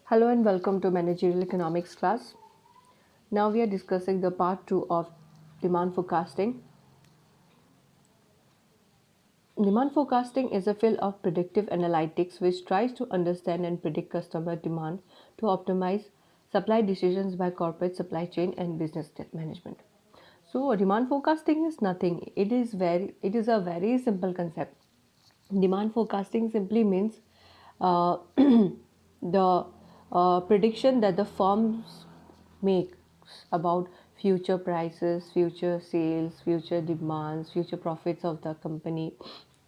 Hello and welcome to Managerial Economics class. Now we are discussing the part 2 of demand forecasting. Demand forecasting is a field of predictive analytics which tries to understand and predict customer demand to optimize supply decisions by corporate supply chain and business management. So demand forecasting is nothing. It is a very simple concept. Demand forecasting simply means uh, the prediction that the firms make about future prices, future sales, future demands, future profits of the company,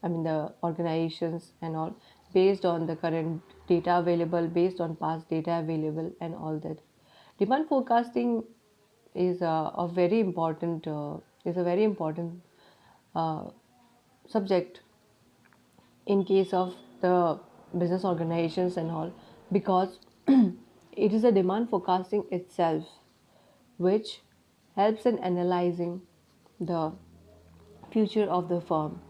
I mean the organizations and all, based on the current data available, based on past data available, and all that. Demand forecasting is a very important uh, subject in case of the business organizations and all, because it is a demand forecasting itself which helps in analyzing the future of the firm,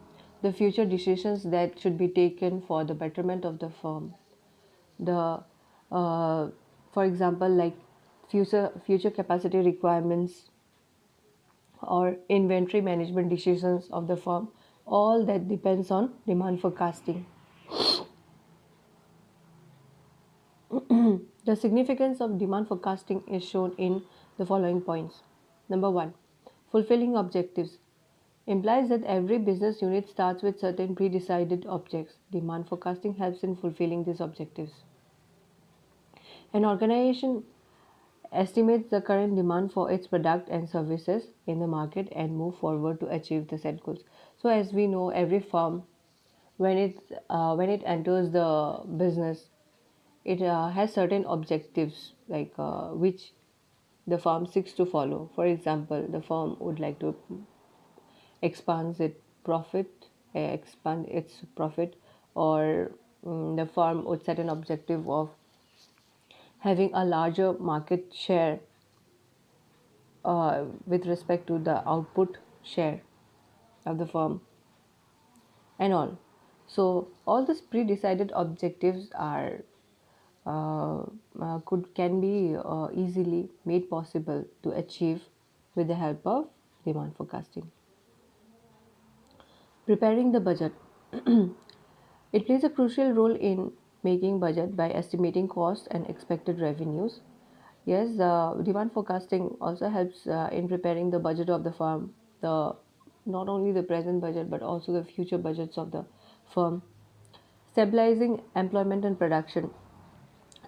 the future decisions that should be taken for the betterment of the firm, the for example, like future capacity requirements or inventory management decisions of the firm. All that depends on demand forecasting. The significance of demand forecasting is shown in the following points. Number one, fulfilling objectives implies that every business unit starts with certain pre-decided objects. Demand forecasting helps in fulfilling these objectives. An organization estimates the current demand for its product and services in the market and move forward to achieve the set goals. So, as we know, every firm when it enters the business, it has certain objectives like which the firm seeks to follow. For example, the firm would like to expand its profit, or the firm would set an objective of having a larger market share with respect to the output share of the firm and all. So all these pre-decided objectives are uh, could can be easily made possible to achieve with the help of demand forecasting. Preparing the budget. It plays a crucial role in making budget by estimating costs and expected revenues. Yes, demand forecasting also helps in preparing the budget of the firm, the not only the present budget but also the future budgets of the firm. Stabilizing employment and production.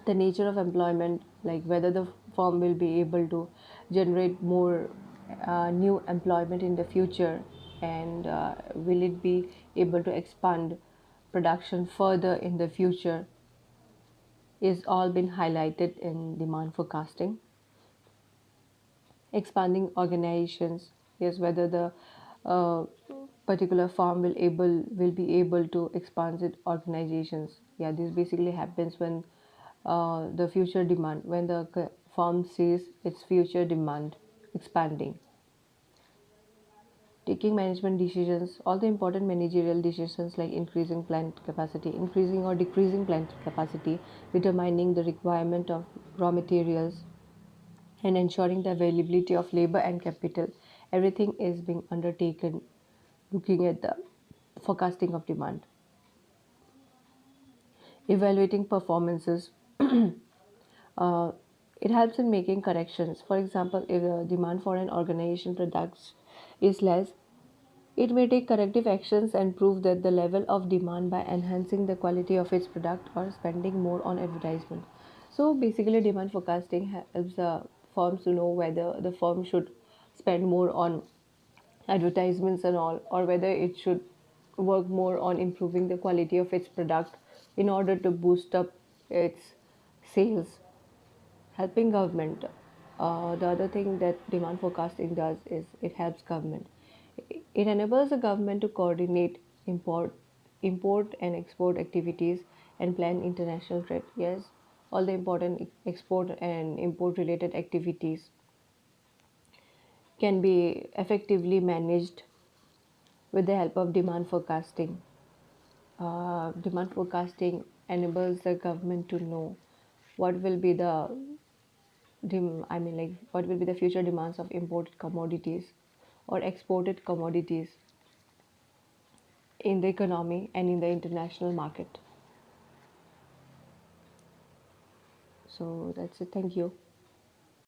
The nature of employment, like whether the firm will be able to generate more new employment in the future, and will it be able to expand production further in the future, is all been highlighted in demand forecasting. Expanding organizations, yes, whether the uh, particular firm will be able to expand its organizations. Yeah, this basically happens when the future demand, when the firm sees its future demand expanding. Taking management decisions, all the important managerial decisions like increasing plant capacity, increasing or decreasing plant capacity, determining the requirement of raw materials, and ensuring the availability of labor and capital. Everything is being undertaken looking at the forecasting of demand. Evaluating performances. uh, it helps in making corrections. For example, if the demand for an organization products is less, it may take corrective actions and prove that the level of demand by enhancing the quality of its product or spending more on advertisement. So basically, demand forecasting helps firms to know whether the firm should spend more on advertisements and all, or whether it should work more on improving the quality of its product in order to boost up its sales. Helping government. The other thing that demand forecasting does is it helps government. It enables the government to coordinate import and export activities and plan international trade. Yes, all the important export and import related activities can be effectively managed with the help of demand forecasting. Demand forecasting enables the government to know what will be the I mean, like, what will be the future demands of imported commodities or exported commodities in the economy and in the international market. So that's it. Thank you.